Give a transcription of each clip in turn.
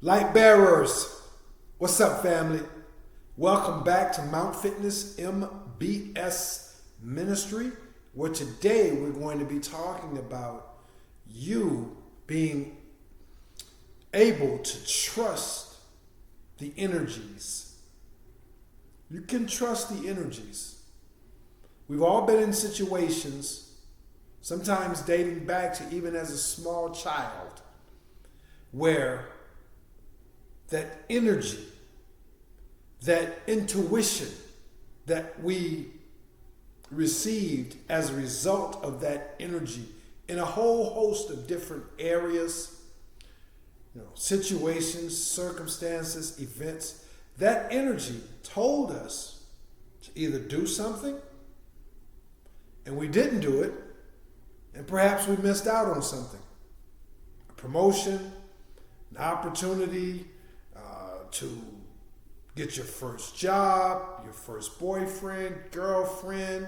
Light bearers, what's up, family? Welcome back to Mount Fitness MBS Ministry, where today we're going to be talking about you being able to trust the energies. You can trust the energies. We've all been in situations, sometimes dating back to even as a small child, where that energy, that intuition that we received as a result of that energy in a whole host of different areas, situations, circumstances, events, that energy told us to either do something and we didn't do it, and perhaps we missed out on something. A promotion, an opportunity, to get your first job, your first boyfriend, girlfriend,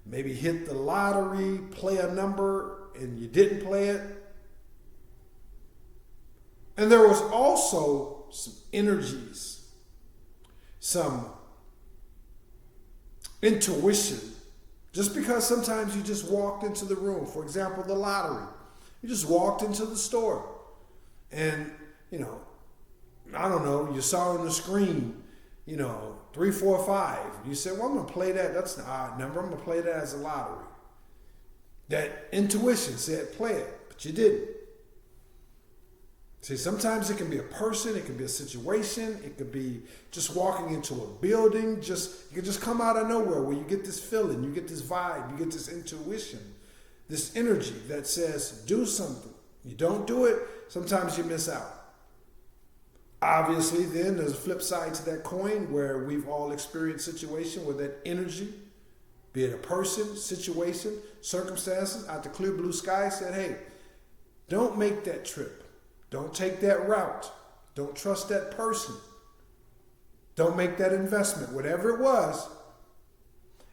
maybe hit the lottery, play a number, and you didn't play it. And there was also some energies, some intuition, just because sometimes you just walked into the room. For example, the lottery. You just walked into the store and, I don't know, you saw on the screen, 3, 4, 5. You said, well, I'm going to play that. That's an odd number. I'm going to play that as a lottery. That intuition said, play it, but you didn't. See, sometimes it can be a person, it can be a situation, it could be just walking into a building. It can just come out of nowhere where you get this feeling, you get this vibe, you get this intuition, this energy that says, do something. You don't do it, sometimes you miss out. Obviously, then there's a flip side to that coin where we've all experienced situation where that energy, be it a person, situation, circumstances, out the clear blue sky said, hey, don't make that trip. Don't take that route. Don't trust that person. Don't make that investment, whatever it was.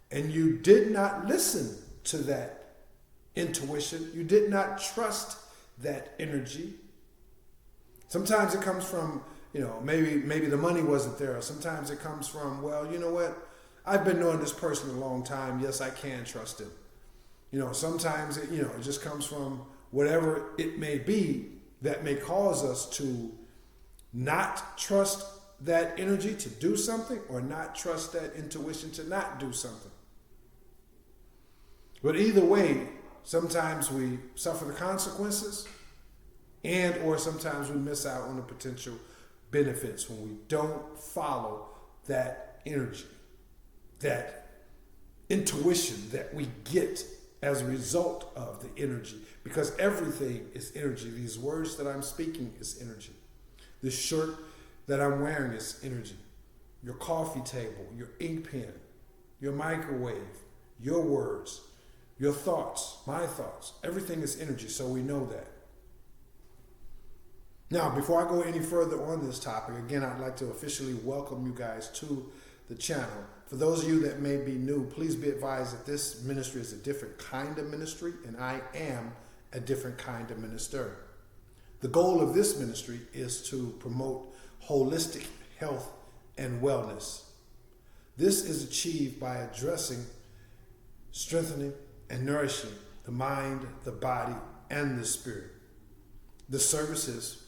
And you did not listen to that intuition. You did not trust that energy. Sometimes it comes from, maybe the money wasn't there. Sometimes it comes from, well, you know what? I've been knowing this person a long time. Yes, I can trust him. Sometimes it just comes from whatever it may be that may cause us to not trust that energy to do something or not trust that intuition to not do something. But either way, sometimes we suffer the consequences and or sometimes we miss out on the potential benefits when we don't follow that energy, that intuition that we get as a result of the energy. Because everything is energy. These words that I'm speaking is energy. This shirt that I'm wearing is energy. Your coffee table, your ink pen, your microwave, your words, your thoughts, my thoughts, everything is energy, so we know that. Now, before I go any further on this topic, again, I'd like to officially welcome you guys to the channel. For those of you that may be new, please be advised that this ministry is a different kind of ministry, and I am a different kind of minister. The goal of this ministry is to promote holistic health and wellness. This is achieved by addressing, strengthening, and nourishing the mind, the body, and the spirit. The services,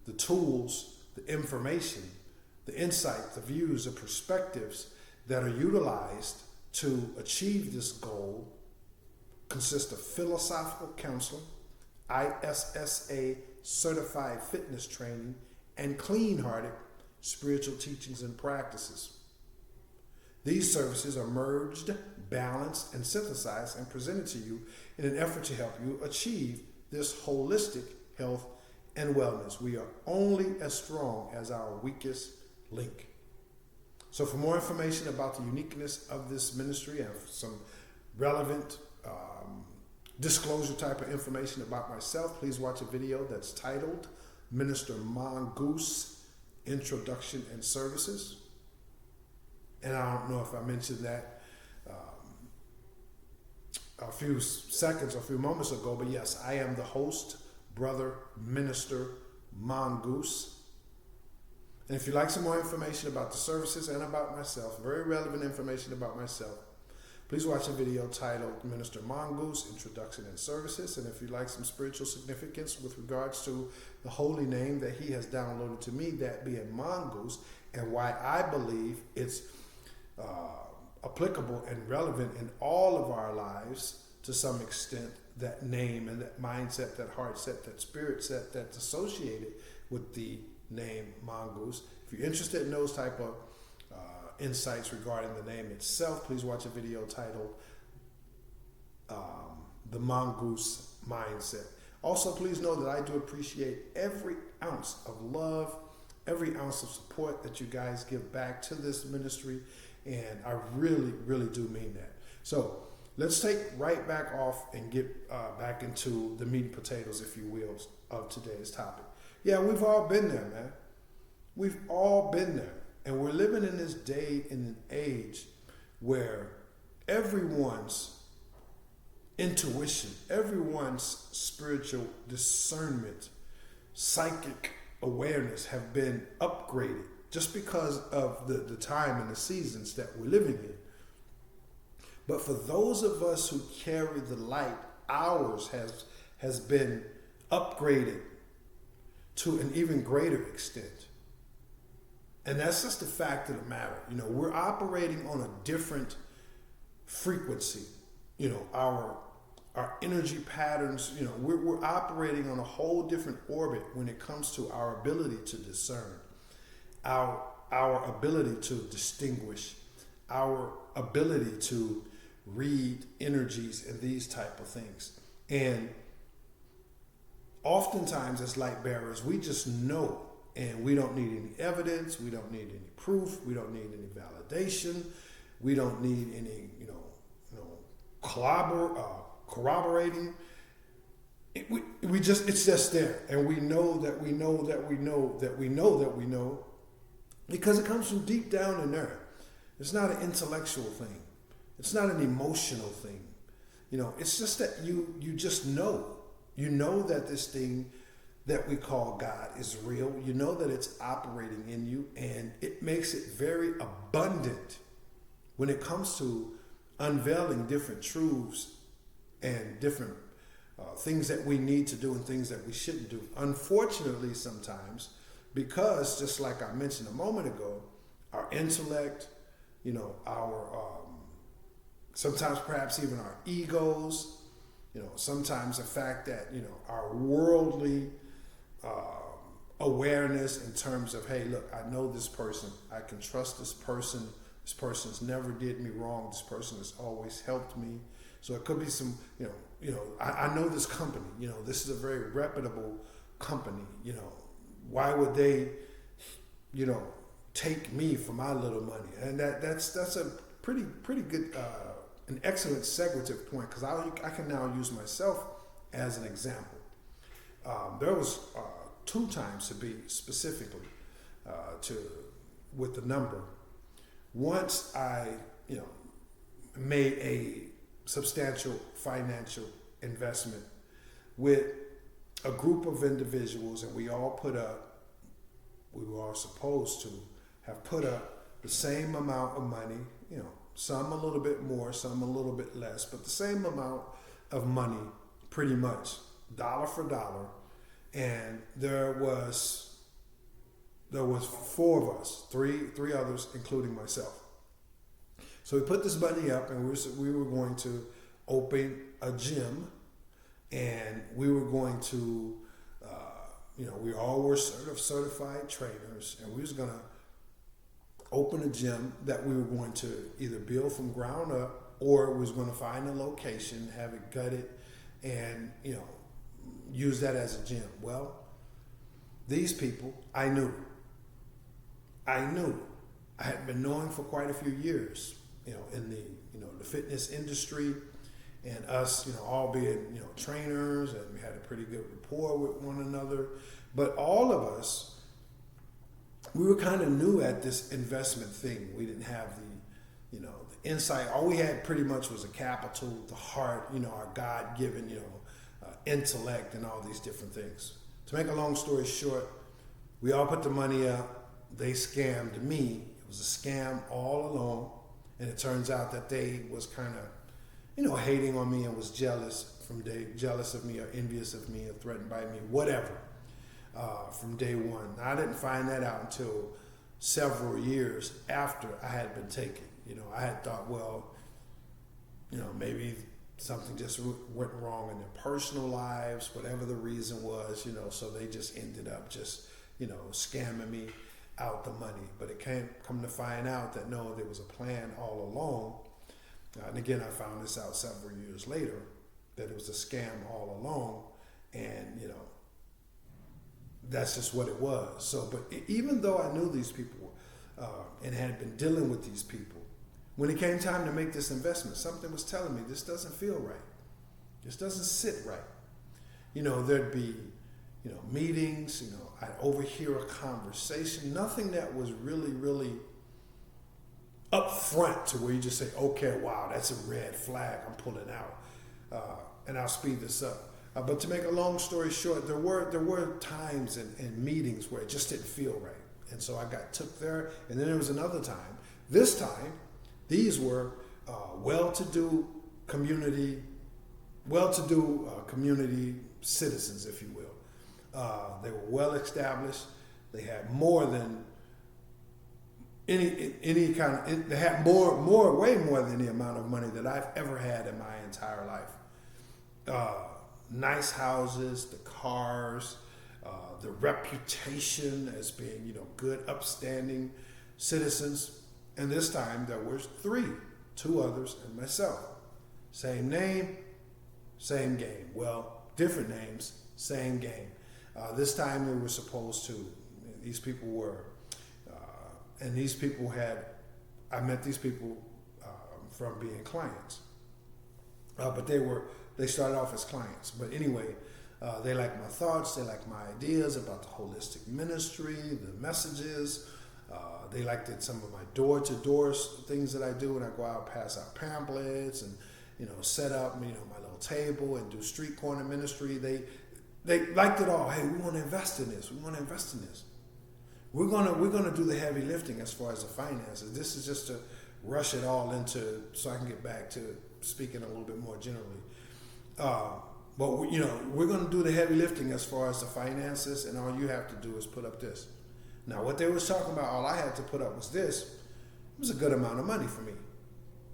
the tools, the information, the insight, the views, the perspectives that are utilized to achieve this goal consist of philosophical counseling, ISSA certified fitness training, and clean-hearted spiritual teachings and practices. These services are merged, balanced, and synthesized and presented to you in an effort to help you achieve this holistic health and wellness. We are only as strong as our weakest link. So for more information about the uniqueness of this ministry and some relevant disclosure type of information about myself, please watch a video that's titled Minister Mongoose Introduction and Services. And I don't know if I mentioned that a few seconds, a few moments ago, but yes, I am the host, Brother Minister Mongoose. And if you'd like some more information about the services and about myself, very relevant information about myself, please watch a video titled Minister Mongoose, Introduction and Services. And if you'd like some spiritual significance with regards to the holy name that he has downloaded to me, that being Mongoose, and why I believe it's applicable and relevant in all of our lives to some extent, that name and that mindset, that heart set, that spirit set that's associated with the name Mongoose. If you're interested in those type of insights regarding the name itself, please watch a video titled The Mongoose Mindset. Also, please know that I do appreciate every ounce of love, every ounce of support that you guys give back to this ministry, and I really, really do mean that. So let's take right back off and get back into the meat and potatoes, if you will, of today's topic. Yeah, we've all been there, man. We've all been there. And we're living in this day and an age where everyone's intuition, everyone's spiritual discernment, psychic awareness have been upgraded just because of the time and the seasons that we're living in. But for those of us who carry the light, ours has been upgraded to an even greater extent. And that's just the fact of the matter. You know, we're operating on a different frequency. You know, our energy patterns, you know, we're operating on a whole different orbit when it comes to our ability to discern, our ability to distinguish, our ability to read energies and these type of things. And oftentimes as light bearers, we just know. And we don't need any evidence. We don't need any proof. We don't need any validation. We don't need any, corroborating. It's just there. And we know that we know that we know that we know that we know, because it comes from deep down in there. It's not an intellectual thing. It's not an emotional thing. You know, it's just that you just know. You know that this thing that we call God is real. You know that it's operating in you, and it makes it very abundant when it comes to unveiling different truths and different things that we need to do and things that we shouldn't do. Unfortunately, sometimes, because just like I mentioned a moment ago, our intellect, you know, our sometimes perhaps even our egos, you know, sometimes the fact that, you know, our worldly awareness in terms of, hey, look, I know this person, I can trust this person's never did me wrong, this person has always helped me. So it could be some, I know this company, you know, this is a very reputable company, you know, why would they, you know, take me for my little money? And that's a pretty good, an excellent segue point, because I can now use myself as an example. There was 2 times, to be specifically with the number. Once I, made a substantial financial investment with a group of individuals, and we were all supposed to have put up the same amount of money, you know, some a little bit more, some a little bit less, but the same amount of money, pretty much dollar for dollar. And there was 4 of us, three others, including myself. So we put this money up, and we were going to open a gym, and we were going to, we all were certified trainers, and we was going to open a gym that we were going to either build from ground up, or was going to find a location, have it gutted, and, use that as a gym. Well, these people, I knew. I had been knowing for quite a few years, in the fitness industry, and us, all being, trainers, and we had a pretty good rapport with one another. But all of us, we were kind of new at this investment thing. We didn't have the insight. All we had pretty much was a capital, the heart, our God-given, intellect, and all these different things. To make a long story short, we all put the money up. they scammed me. It was a scam all along. And it turns out that they was kind of, hating on me and was jealous of me or envious of me or threatened by me, whatever, from day one. Now, I didn't find that out until several years after I had been taken. I had thought, well, maybe something just went wrong in their personal lives, whatever the reason was, so they just ended up just, scamming me out the money. But it come to find out that no, there was a plan all along. And again, I found this out several years later, that it was a scam all along. And, that's just what it was. So, but even though I knew these people and had been dealing with these people, when it came time to make this investment, something was telling me this doesn't feel right. This doesn't sit right. There'd be, meetings, I'd overhear a conversation, nothing that was really, really up front to where you just say, okay, wow, that's a red flag I'm pulling out. And I'll speed this up. But to make a long story short, there were times and meetings where it just didn't feel right. And so I got took there. And then there was another time. This time, these were well-to-do community citizens, if you will. They were well established. They had more than any kind of. They had way more than the amount of money that I've ever had in my entire life. Nice houses, the cars, the reputation as being good, upstanding citizens. And this time there was two others and myself. Same name, same game. Well, different names, same game. This time we were supposed to, these people were, and these people I met these people from being clients. But they started off as clients. But anyway, they liked my thoughts, they liked my ideas about the holistic ministry, the messages. They liked some of my door-to-door things that I do when I go out, pass out pamphlets and, set up, my little table and do street corner ministry. They liked it all. Hey, we want to invest in this. We want to invest in this. We're gonna do the heavy lifting as far as the finances. This is just to rush it all into so I can get back to speaking a little bit more generally. But we're going to do the heavy lifting as far as the finances, and all you have to do is put up this. Now, what they was talking about, all I had to put up was this. It was a good amount of money for me.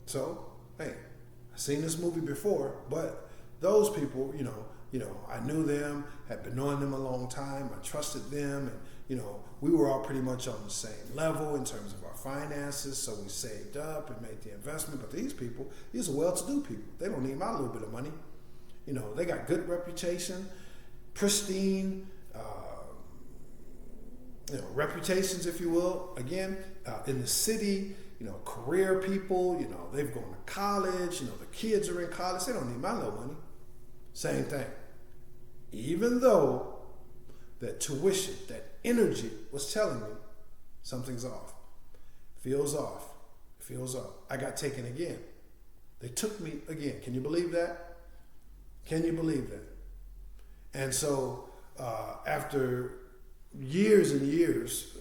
So, hey, I've seen this movie before, but those people, I knew them, had been knowing them a long time. I trusted them, and we were all pretty much on the same level in terms of our finances. So we saved up and made the investment. But these are well-to-do people. They don't need my little bit of money. They got good reputation, pristine, reputations, if you will. Again, in the city, career people. They've gone to college. The kids are in college. They don't need my little money. Same thing. Even though that tuition, that energy was telling me something's off. Feels off. I got taken again. They took me again. Can you believe that? Can you believe that? And so after years and years,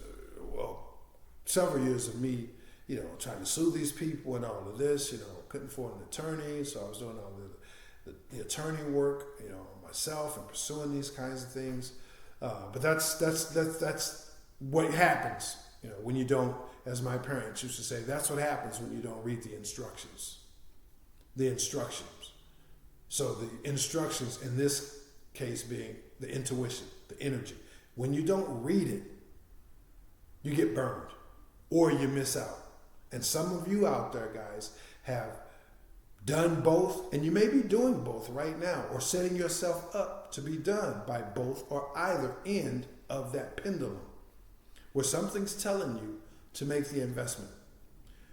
several years of me, trying to sue these people and all of this, couldn't afford an attorney, so I was doing all the attorney work, myself and pursuing these kinds of things. But that's what happens, when you don't, as my parents used to say, that's what happens when you don't read the instructions. The instructions. So the instructions in this case being the intuition, the energy. When you don't read it, you get burned or you miss out. And some of you out there, guys, have done both, and you may be doing both right now or setting yourself up to be done by both or either end of that pendulum, where something's telling you to make the investment.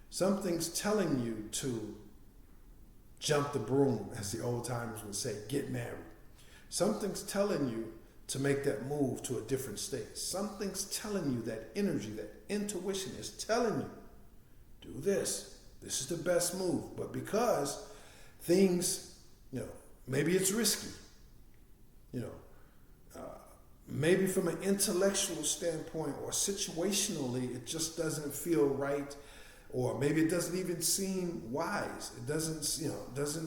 Something's telling you to jump the broom, as the old timers would say, get married. Something's telling you to make that move to a different state. Something's telling you, that energy, that intuition is telling you, do this. This is the best move. But because things, maybe it's risky. maybe from an intellectual standpoint or situationally, it just doesn't feel right, or maybe it doesn't even seem wise. It doesn't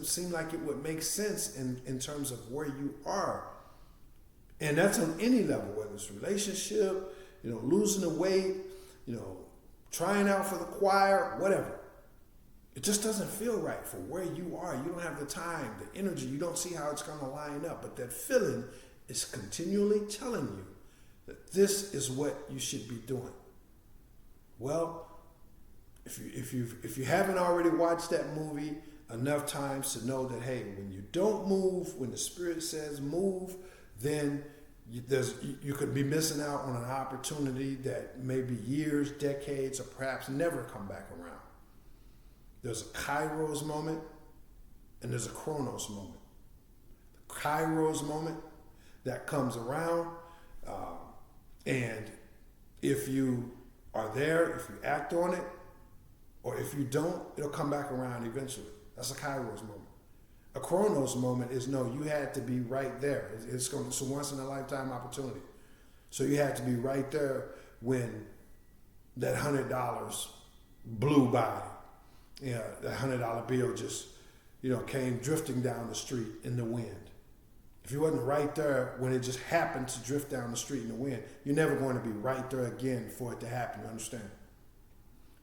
seem like it would make sense in terms of where you are. And that's on any level, whether it's relationship, losing the weight, trying out for the choir, whatever. It just doesn't feel right for where you are. You don't have the time, the energy. You don't see how it's going to line up. But that feeling is continually telling you that this is what you should be doing. Well, if you haven't already watched that movie enough times to know that, hey, when you don't move, when the Spirit says move, then you could be missing out on an opportunity that may be years, decades, or perhaps never come back around. There's a Kairos moment and there's a Chronos moment. The Kairos moment that comes around, and if you are there, if you act on it, or if you don't, it'll come back around eventually. That's a Kairos moment. A Chronos moment is you had to be right there. It's a once in a lifetime opportunity. So you had to be right there when that $100 blew by. That $100 bill just, came drifting down the street in the wind. If you wasn't right there when it just happened to drift down the street in the wind, you're never going to be right there again for it to happen. You understand?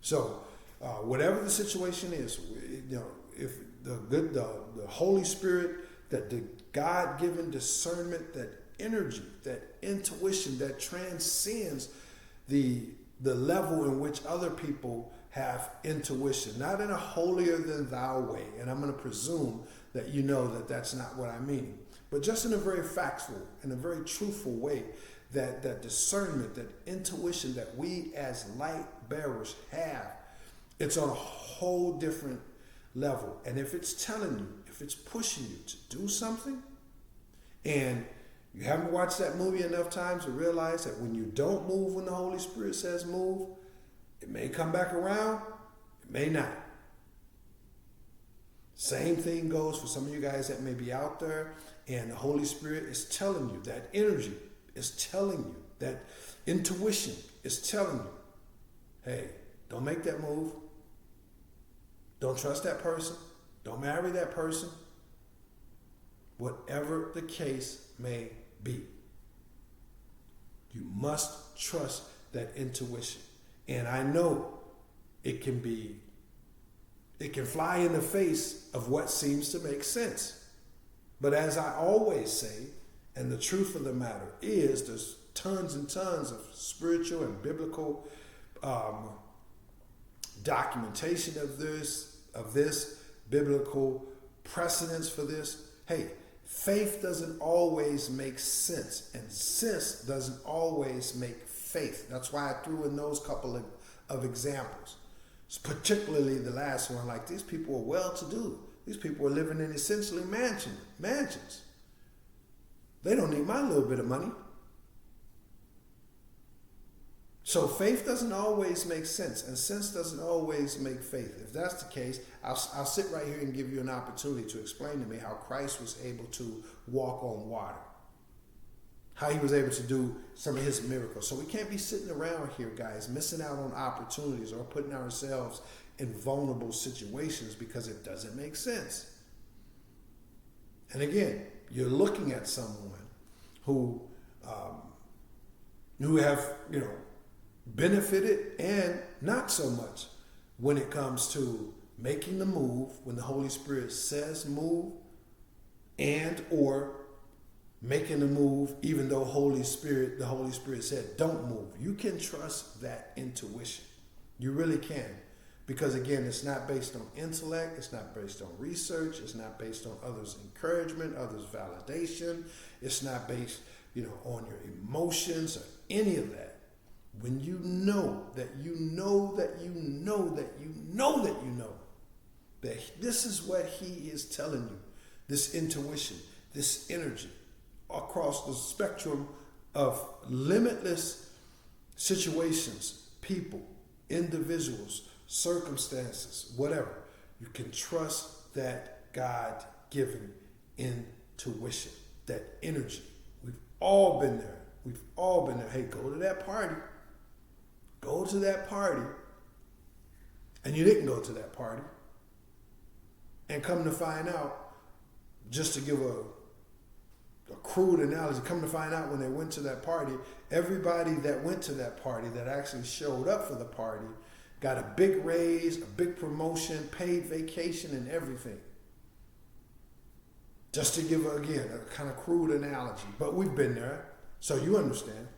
So, whatever the situation is, if the Holy Spirit, that the God-given discernment, that energy, that intuition that transcends the level in which other people have intuition, not in a holier than thou way. And I'm going to presume that you know that that's not what I mean, but just in a very factual, in a very truthful way, that discernment, that intuition that we as light bearers have, it's on a whole different level. And if it's telling you, if it's pushing you to do something, and you haven't watched that movie enough times to realize that when you don't move when the Holy Spirit says move, it may come back around, it may not. Same thing goes for some of you guys that may be out there, and the Holy Spirit is telling you, that energy is telling you, that intuition is telling you, hey, don't make that move. Don't trust that person. Don't marry that person. Whatever the case may be, you must trust that intuition. And I know it can fly in the face of what seems to make sense. But as I always say, and the truth of the matter is, there's tons and tons of spiritual and biblical documentation of this biblical precedence for this. Hey, faith doesn't always make sense, and sense doesn't always make faith. That's why I threw in those couple of examples. Particularly the last one, like these people are well-to-do. These people are living in essentially mansions. They don't need my little bit of money. So faith doesn't always make sense, and sense doesn't always make faith. If that's the case, I'll sit right here and give you an opportunity to explain to me how Christ was able to walk on water, how he was able to do some of his miracles. So we can't be sitting around here, guys, missing out on opportunities or putting ourselves in vulnerable situations because it doesn't make sense. And again, you're looking at someone who have, benefited and not so much when it comes to making the move when the Holy Spirit says move, and or making the move even though the Holy Spirit said don't move. You can trust that intuition. You really can. Because again, it's not based on intellect, it's not based on research, it's not based on others' encouragement, others' validation, it's not based, on your emotions or any of that. When you know that you know that you know that you know that you know that this is what he is telling you, this intuition, this energy across the spectrum of limitless situations, people, individuals, circumstances, whatever, you can trust that God-given intuition, that energy. We've all been there. We've all been there. Hey, go to that party. Go to that party. And you didn't go to that party. And come to find out, just to give a crude analogy, come to find out when they went to that party, everybody that went to that party that actually showed up for the party got a big raise, a big promotion, paid vacation, and everything. Just to give, again, a kind of crude analogy. But we've been there, so you understand.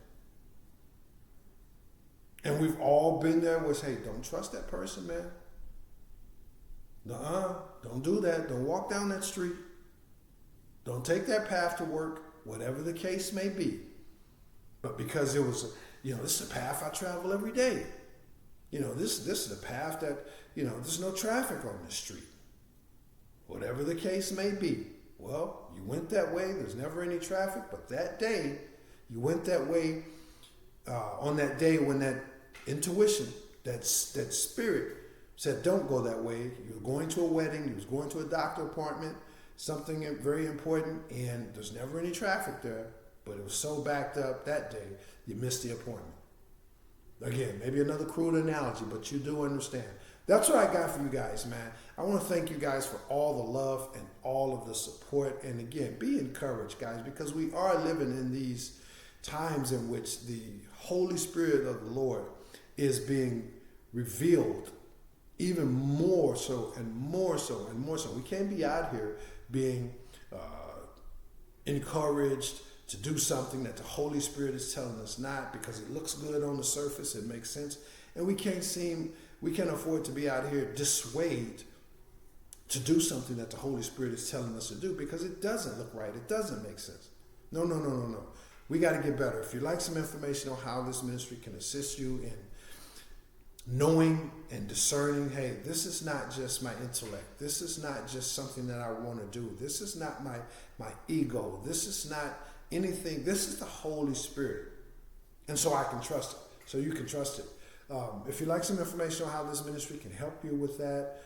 And we've all been there was, hey, don't trust that person, man. Nuh-uh, don't do that. Don't walk down that street. Don't take that path to work, whatever the case may be. But because it was, this is a path I travel every day. This is the path that, there's no traffic on this street. Whatever the case may be. Well, you went that way. There's never any traffic. But that day, you went that way on that day when that intuition, that spirit said, don't go that way. You're going to a wedding. You was going to a doctor appointment, something very important, and there's never any traffic there. But it was so backed up that day, you missed the appointment. Again, maybe another crude analogy, but you do understand. That's what I got for you guys, man. I want to thank you guys for all the love and all of the support. And again, be encouraged, guys, because we are living in these times in which the Holy Spirit of the Lord is being revealed even more so and more so and more so. We can't be out here being encouraged to do something that the Holy Spirit is telling us not, because it looks good on the surface, it makes sense. And we can't afford to be out here dissuaded to do something that the Holy Spirit is telling us to do, because it doesn't look right. It doesn't make sense. No. We got to get better. If you'd like some information on how this ministry can assist you in knowing and discerning, hey, this is not just my intellect. This is not just something that I want to do. This is not my ego. This is not anything. This is the Holy Spirit. And so I can trust it. So you can trust it. If you'd like some information on how this ministry can help you with that,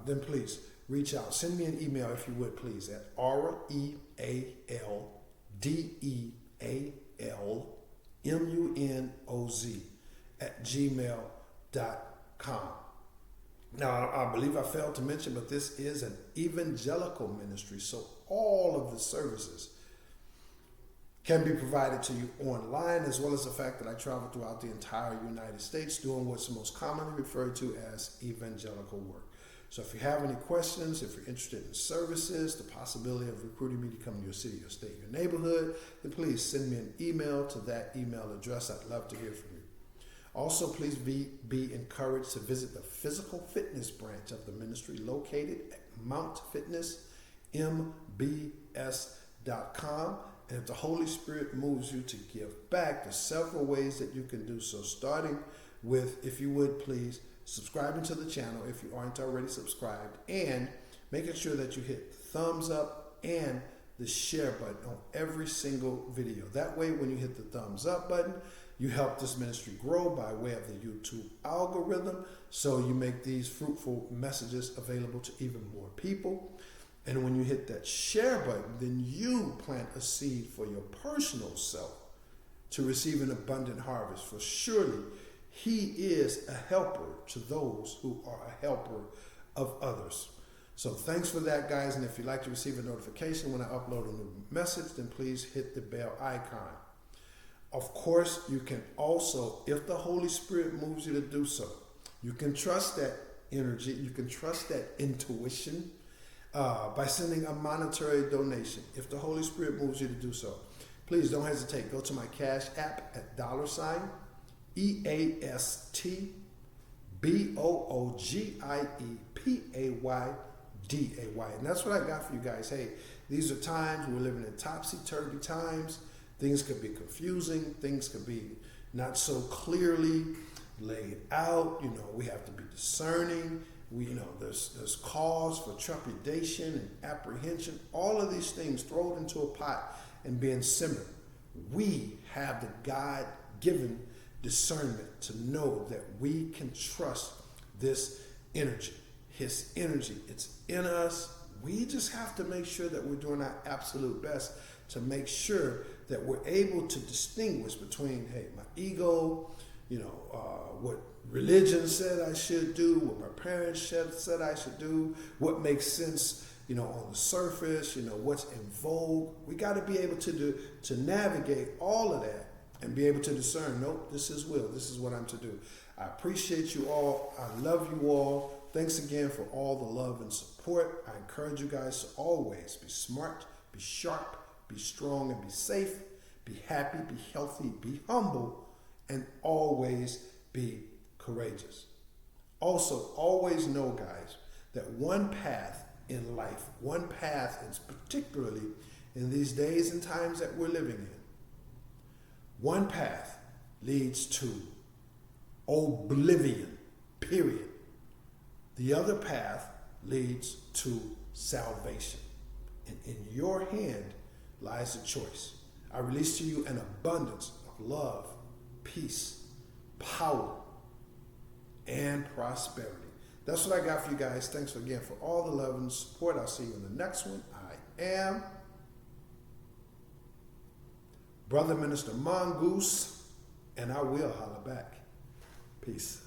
then please reach out. Send me an email, if you would, please, at realdlealmunoz@gmail.com. Now, I believe I failed to mention, but this is an evangelical ministry, so all of the services can be provided to you online, as well as the fact that I travel throughout the entire United States doing what's most commonly referred to as evangelical work. So if you have any questions, if you're interested in services, the possibility of recruiting me to come to your city, your state, your neighborhood, then please send me an email to that email address. I'd love to hear from you. Also, please be encouraged to visit the physical fitness branch of the ministry located at Mount Fitness, mbs.com. And if the Holy Spirit moves you to give back, there's several ways that you can do so, starting with, if you would please, subscribing to the channel if you aren't already subscribed, and making sure that you hit thumbs up and the share button on every single video. That way, when you hit the thumbs up button, you help this ministry grow by way of the YouTube algorithm, so you make these fruitful messages available to even more people. And when you hit that share button, then you plant a seed for your personal self to receive an abundant harvest. For surely he is a helper to those who are a helper of others. So thanks for that, guys. And if you'd like to receive a notification when I upload a new message, then please hit the bell icon. Of course, you can also, if the Holy Spirit moves you to do so, you can trust that energy, you can trust that intuition, by sending a monetary donation. If the Holy Spirit moves you to do so, please don't hesitate. Go to my Cash App at $EASTBOOGIEPAYDAY. And that's what I got for you guys. Hey, these are times we're living in topsy-turvy times. Things could be confusing. Things could be not so clearly laid out. We have to be discerning. There's cause for trepidation and apprehension. All of these things thrown into a pot and being simmered. We have the God-given discernment to know that we can trust this energy. His energy, it's in us. We just have to make sure that we're doing our absolute best to make sure that we're able to distinguish between, hey, my ego, what religion said I should do, what my parents said I should do, what makes sense, on the surface, what's in vogue. We got to be able to navigate all of that and be able to discern, nope, this is will, this is what I'm to do. I appreciate you all. I love you all. Thanks again for all the love and support. I encourage you guys to always be smart, be sharp, be strong, and be safe. Be happy, be healthy, be humble, and always be courageous. Also, always know, guys, that one path in life, one path is particularly in these days and times that we're living in, one path leads to oblivion, period. The other path leads to salvation. And in your hand lies a choice. I release to you an abundance of love, peace, power, and prosperity. That's what I got for you guys. Thanks again for all the love and support. I'll see you in the next one. I am Brother Minister Mongoose, and I will holler back. Peace.